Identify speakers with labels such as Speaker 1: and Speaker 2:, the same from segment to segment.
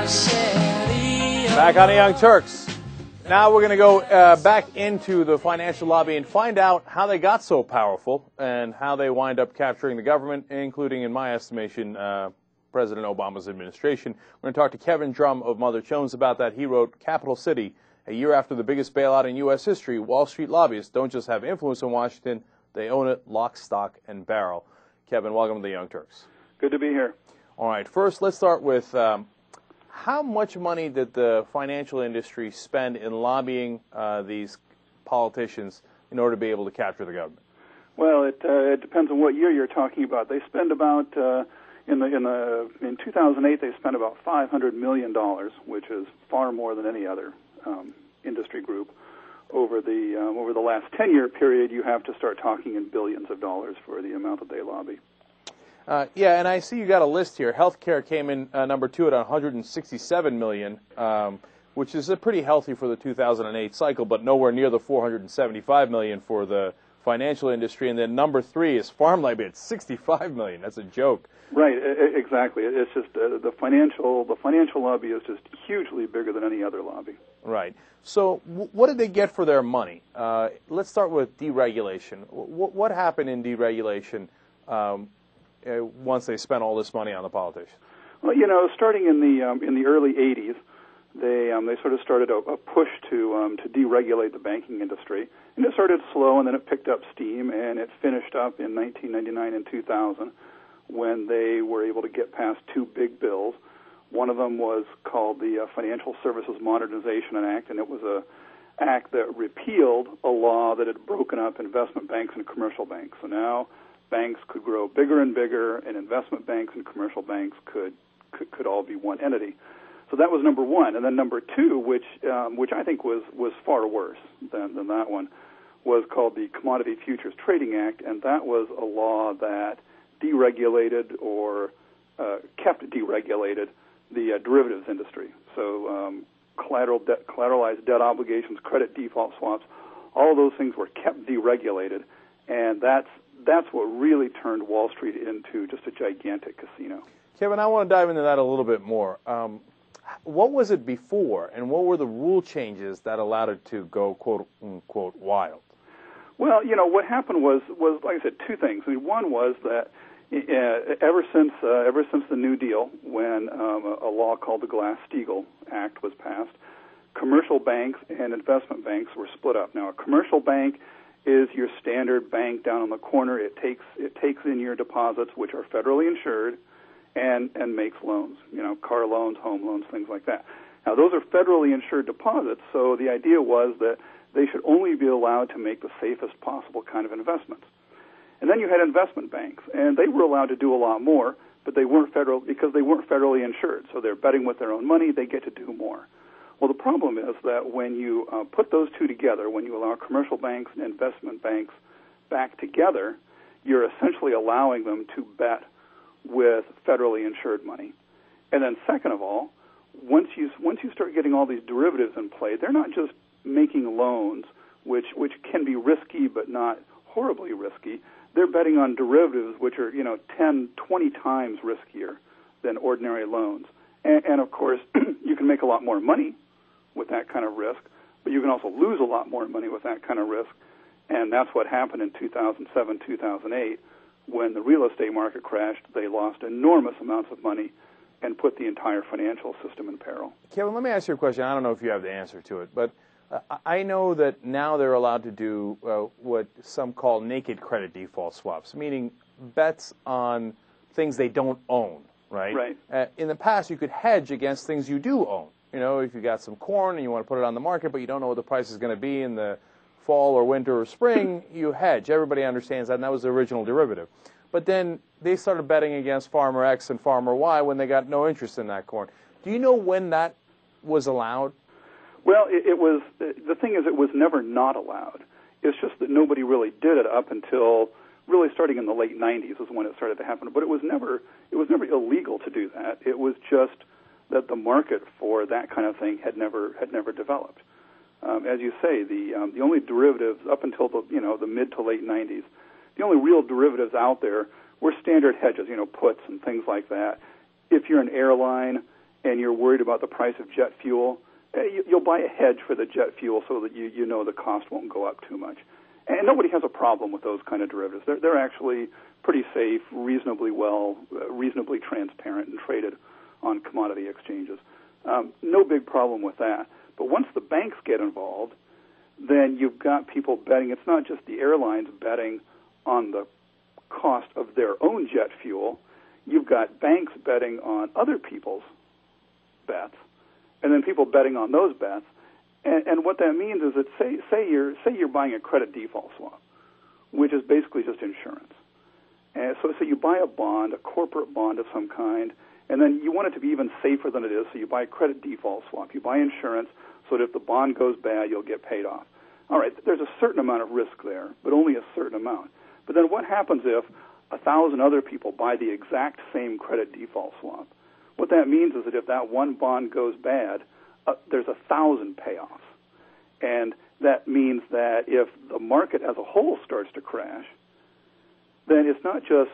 Speaker 1: Back on the Young Turks. Now we're going to go back into the financial lobby and find out how they got so powerful and how they wind up capturing the government, including, in my estimation, President Obama's administration. We're going to talk to Kevin Drum of Mother Jones about that. He wrote, Capital City, a year after the biggest bailout in U.S. history, Wall Street lobbyists don't just have influence in Washington, they own it lock, stock, and barrel. Kevin, welcome to the Young Turks.
Speaker 2: Good to be here.
Speaker 1: All right, first let's start with how much money did the financial industry spend in lobbying these politicians in order to be able to capture the government?
Speaker 2: Well, it depends on what year you're talking about. They spend about in 2008 they spent about $500 million, which is far more than any other industry group. Over the last 10-year period, you have to start talking in billions of dollars for the amount that they lobby.
Speaker 1: Yeah, and I see you got a list here. Healthcare came in number 2 at $167 million, which is pretty healthy for the 2008 cycle, but nowhere near the $475 million for the financial industry. And then number 3 is farm lobby at $65 million. That's a joke.
Speaker 2: Right, exactly. It's just the financial lobby is just hugely bigger than any other lobby.
Speaker 1: Right. So what did they get for their money? Let's start with deregulation. What happened in deregulation once they spent all this money on the politicians?
Speaker 2: Well, starting in the early '80s, they sort of started a push to deregulate the banking industry, and it started slow, and then it picked up steam, and it finished up in 1999 and 2000 when they were able to get past 2 big bills. One of them was called the Financial Services Modernization Act, and it was an act that repealed a law that had broken up investment banks and commercial banks. So now banks could grow bigger and bigger, and investment banks and commercial banks could all be one entity. So that was number 1. And then number 2, which I think was far worse than that one, was called the Commodity Futures Trading Act, and that was a law that deregulated or kept deregulated the derivatives industry. So collateralized debt obligations, credit default swaps, all of those things were kept deregulated, and that's what really turned Wall Street into just a gigantic casino.
Speaker 1: Kevin, I want to dive into that a little bit more. What was it before, and what were the rule changes that allowed it to go, quote unquote, wild?
Speaker 2: Well, what happened was like I said, 2 things. I mean, one was that ever since the New Deal, when a law called the Glass-Steagall Act was passed, commercial banks and investment banks were split up. Now, a commercial bank is your standard bank down on the corner. It takes in your deposits, which are federally insured, and makes loans. Car loans, home loans, things like that. Now, those are federally insured deposits, so the idea was that they should only be allowed to make the safest possible kind of investments. And then you had investment banks, and they were allowed to do a lot more, but they weren't federally insured. So they're betting with their own money, they get to do more. Well, the problem is that when you put those 2 together, when you allow commercial banks and investment banks back together, you're essentially allowing them to bet with federally insured money. And then second of all, once you start getting all these derivatives in play, they're not just making loans, which can be risky but not horribly risky. They're betting on derivatives which are 10, 20 times riskier than ordinary loans. And of course, you can make a lot more money with that kind of risk, but you can also lose a lot more money with that kind of risk. And that's what happened in 2007, 2008. When the real estate market crashed, they lost enormous amounts of money and put the entire financial system in peril.
Speaker 1: Kevin, let me ask you a question. I don't know if you have the answer to it, but I know that now they're allowed to do what some call naked credit default swaps, meaning bets on things they don't own, right?
Speaker 2: Right.
Speaker 1: In the past, you could hedge against things you do own. If you got some corn and you want to put it on the market, but you don't know what the price is going to be in the fall or winter or spring, you hedge. Everybody understands that, and that was the original derivative. But then they started betting against Farmer X and Farmer Y when they got no interest in that corn. Do you know when that was allowed?
Speaker 2: Well, the thing is, it was never not allowed. It's just that nobody really did it up until really starting in the late 90s is when it started to happen. But it was never illegal to do that. It was just that the market for that kind of thing had never developed. As you say, the only derivatives up until the mid to late 90s, the only real derivatives out there were standard hedges, puts and things like that. If you're an airline and you're worried about the price of jet fuel, you'll buy a hedge for the jet fuel so that you know the cost won't go up too much. And nobody has a problem with those kind of derivatives. They're actually pretty safe, reasonably transparent, and traded on commodity exchanges. No big problem with that. But once the banks get involved, then you've got people betting. It's not just the airlines betting on the cost of their own jet fuel. You've got banks betting on other people's bets, and then people betting on those bets. And what that means is that say you're buying a credit default swap, which is basically just insurance. And so you buy a bond, a corporate bond of some kind, and then you want it to be even safer than it is, so you buy a credit default swap. You buy insurance so that if the bond goes bad, you'll get paid off. All right, there's a certain amount of risk there, but only a certain amount. But then what happens if 1,000 other people buy the exact same credit default swap? What that means is that if that one bond goes bad, there's 1,000 payoffs. And that means that if the market as a whole starts to crash, then it's not just,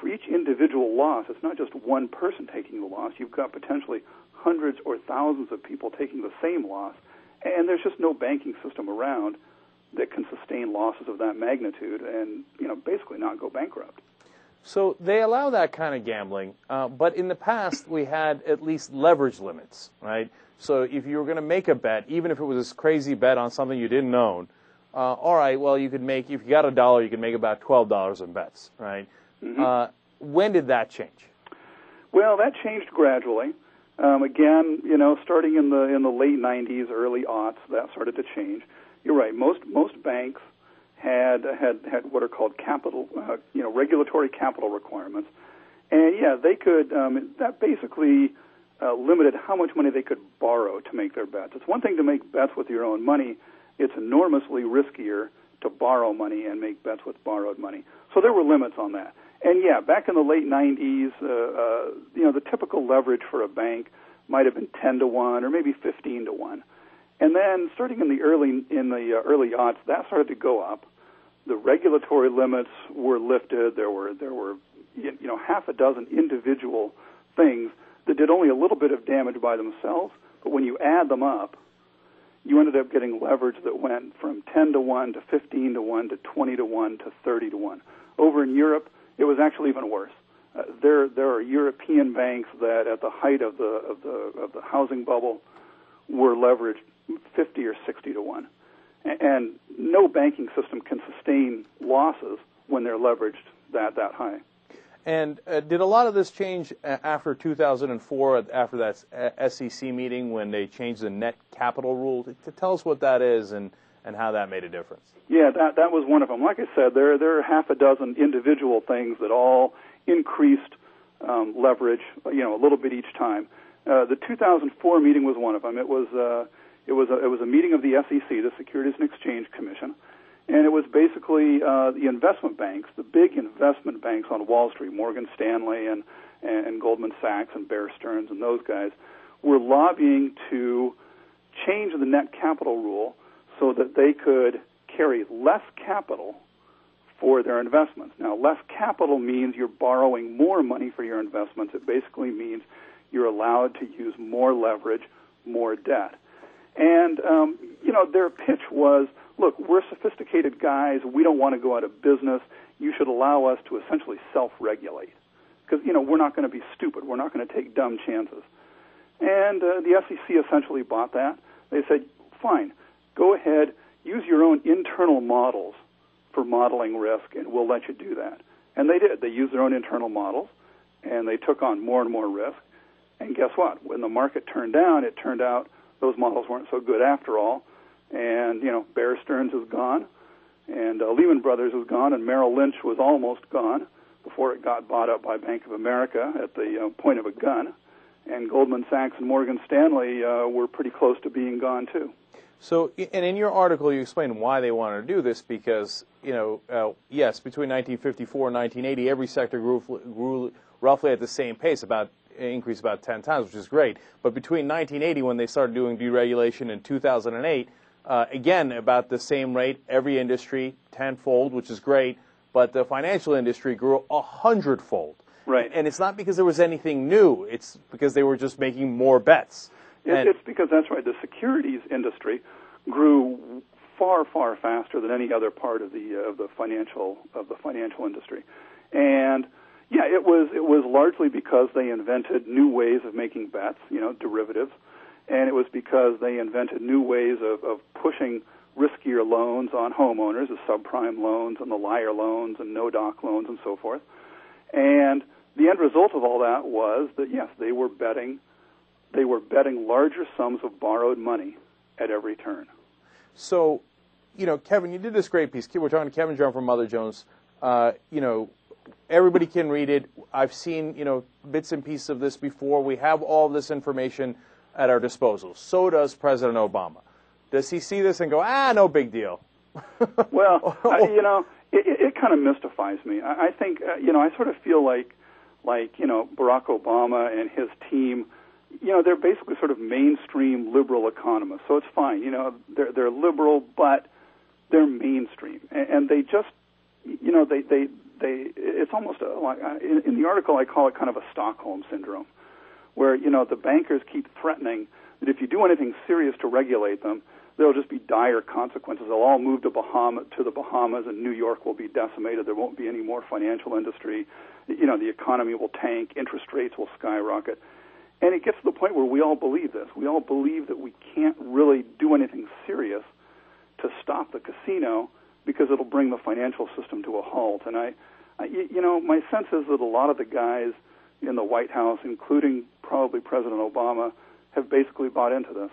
Speaker 2: for each individual loss, it's not just one person taking the loss. You've got potentially hundreds or thousands of people taking the same loss, and there's just no banking system around that can sustain losses of that magnitude and, basically not go bankrupt.
Speaker 1: So they allow that kind of gambling, but in the past we had at least leverage limits, right? So if you were going to make a bet, even if it was this crazy bet on something you didn't own, all right, well, you could make, if you got $1, you could make about $12 in bets, right? Mm-hmm. When did that change?
Speaker 2: Well, that changed gradually. Again, starting in the late 90s, early aughts, that started to change. You're right. Most banks had what are called capital, regulatory capital requirements, and yeah, they could. That basically limited how much money they could borrow to make their bets. It's one thing to make bets with your own money. It's enormously riskier to borrow money and make bets with borrowed money. So there were limits on that. And yeah, back in the late 90s, the typical leverage for a bank might have been 10 to 1 or maybe 15 to 1. And then starting in the early aughts, that started to go up. The regulatory limits were lifted. There were half a dozen individual things that did only a little bit of damage by themselves, but when you add them up, you ended up getting leverage that went from 10 to 1 to 15 to 1 to 20 to 1 to 30 to 1. Over in Europe, it was actually even worse. There are European banks that, at the height of the housing bubble, were leveraged 50 or 60 to 1, and no banking system can sustain losses when they're leveraged that high.
Speaker 1: And did a lot of this change after 2004, after that SEC meeting when they changed the net capital rule? Tell us what that is and how that made a difference. Yeah,
Speaker 2: that was one of them. Like I said, there are half a dozen individual things that all increased leverage, a little bit each time. The 2004 meeting was one of them. It was a meeting of the SEC, the Securities and Exchange Commission. And it was basically the investment banks, the big investment banks on Wall Street, Morgan Stanley and Goldman Sachs and Bear Stearns and those guys, were lobbying to change the net capital rule so that they could carry less capital for their investments. Now, less capital means you're borrowing more money for your investments. It basically means you're allowed to use more leverage, more debt. And, their pitch was, look, we're sophisticated guys. We don't want to go out of business. You should allow us to essentially self-regulate because, we're not going to be stupid. We're not going to take dumb chances. And the SEC essentially bought that. They said, fine, go ahead, use your own internal models for modeling risk, and we'll let you do that. And they did. They used their own internal models, and they took on more and more risk. And guess what? When the market turned down, it turned out those models weren't so good after all. And, Bear Stearns is gone, and Lehman Brothers is gone, and Merrill Lynch was almost gone before it got bought up by Bank of America at the point of a gun. And Goldman Sachs and Morgan Stanley were pretty close to being gone, too.
Speaker 1: So, and in your article, you explain why they wanted to do this because, yes, between 1954 and 1980, every sector grew roughly at the same pace, increased about 10 times, which is great. But between 1980, when they started doing deregulation, in 2008, again, about the same rate, every industry, tenfold, which is great, but the financial industry grew 100-fold.
Speaker 2: Right.
Speaker 1: And it's not because there was anything new. It's because they were just making more bets.
Speaker 2: It's because that's right. The securities industry grew far, far faster than any other part of the financial industry, and yeah, it was largely because they invented new ways of making bets, derivatives, and it was because they invented new ways of pushing riskier loans on homeowners, the subprime loans and the liar loans and no-doc loans and so forth. And the end result of all that was that, yes, they were betting larger sums of borrowed money at every turn.
Speaker 1: So, Kevin, you did this great piece. We're talking to Kevin Drum from Mother Jones. Everybody can read it. I've seen, bits and pieces of this before. We have all this information at our disposal. So does President Obama. Does he see this and go, no big deal?
Speaker 2: Well, it kind of mystifies me. I think, I sort of feel like Barack Obama and his team, they're basically sort of mainstream liberal economists. So it's fine. They're liberal, but they're mainstream. And they just, it's almost like, in the article I call it kind of a Stockholm syndrome, where, the bankers keep threatening that if you do anything serious to regulate them, there'll just be dire consequences. They'll all move to the Bahamas, and New York will be decimated. There won't be any more financial industry. The economy will tank. Interest rates will skyrocket. And it gets to the point where we all believe this. We all believe that we can't really do anything serious to stop the casino because it'll bring the financial system to a halt. And my sense is that a lot of the guys in the White House, including probably President Obama, have basically bought into this.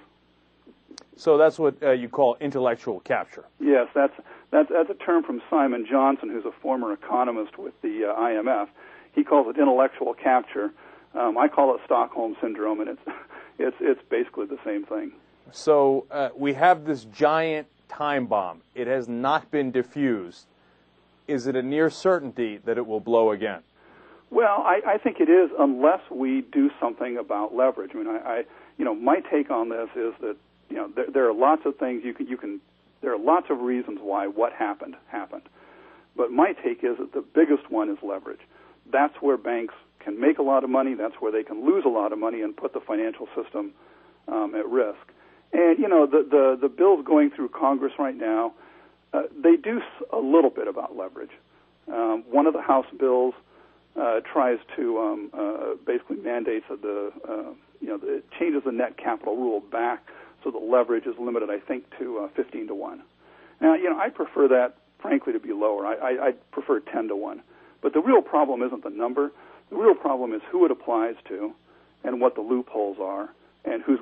Speaker 1: So that's what you call intellectual capture.
Speaker 2: Yes, that's a term from Simon Johnson, who's a former economist with the IMF. He calls it intellectual capture. I call it Stockholm syndrome, and it's basically the same thing.
Speaker 1: So we have this giant time bomb. It has not been diffused. Is it a near certainty that it will blow again?
Speaker 2: Well, I think it is, unless we do something about leverage. I mean, my take on this is that there are lots of things there are lots of reasons why what happened. But my take is that the biggest one is leverage. That's where banks can make a lot of money. That's where they can lose a lot of money and put the financial system at risk. And the bills going through Congress right now, they do a little bit about leverage. One of the House bills tries to basically mandates that it changes the net capital rule back so the leverage is limited, I think, to 15 to 1. Now, I prefer that, frankly, to be lower. I prefer 10 to 1. But the real problem isn't the number. The real problem is who it applies to, and what the loopholes are, and who's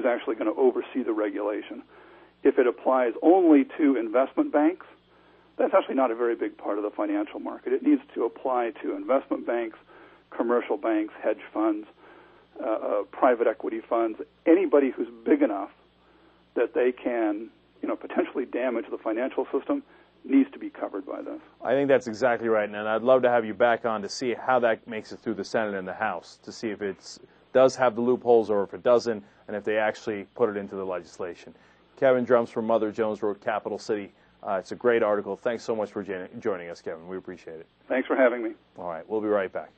Speaker 2: actually going to oversee the regulation. If it applies only to investment banks, that's actually not a very big part of the financial market. It needs to apply to investment banks, commercial banks, hedge funds, private equity funds, anybody who's big enough that they can, potentially damage the financial system needs to be covered by this.
Speaker 1: I think that's exactly right, and I'd love to have you back on to see how that makes it through the Senate and the House, to see if it does have the loopholes or if it doesn't, and if they actually put it into the legislation. Kevin Drums from Mother Jones wrote Capital City. It's a great article. Thanks so much for joining us, Kevin. We appreciate it.
Speaker 2: Thanks for having me.
Speaker 1: All right, we'll be right back.